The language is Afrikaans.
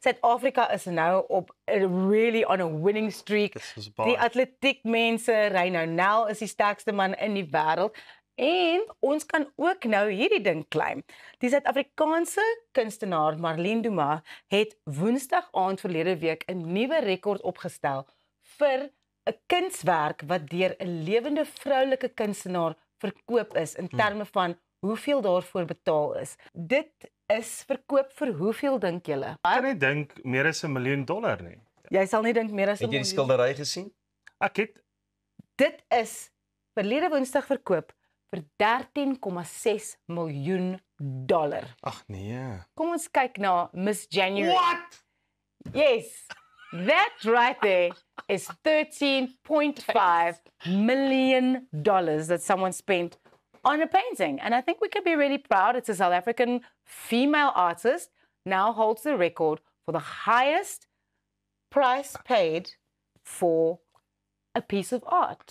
Suid-Afrika is nou op really on a winning streak. Dis is Die baie. atletiek mense, Reino Nel is die sterkste man in die wêreld. En ons kan ook nou hierdie ding claim. Die Suid-Afrikaanse kunstenaar Marlene Dumas het Woensdag aand verlede week 'n nuwe rekord opgestel vir 'n kunswerk wat deur 'n lewende vroulike kunstenaar verkoop is in terme van hoeveel daarvoor betaal is. Dit is verkoop vir hoeveel dink julle? Ek kan nie dink meer as $1 miljoen nie. Jy sal nie dink meer as 'n Het jy die miljoen. skildery gesien? Ek het Dit is verlede Woensdag verkoop vir $13,6 miljoen. ag nee. Kom ons kyk na Miss January. What? Yes, that right there is $13.5 million that someone spent on a painting. And I think we can be really proud. It's a South African female artist now holds the record for the highest price paid for a piece of art.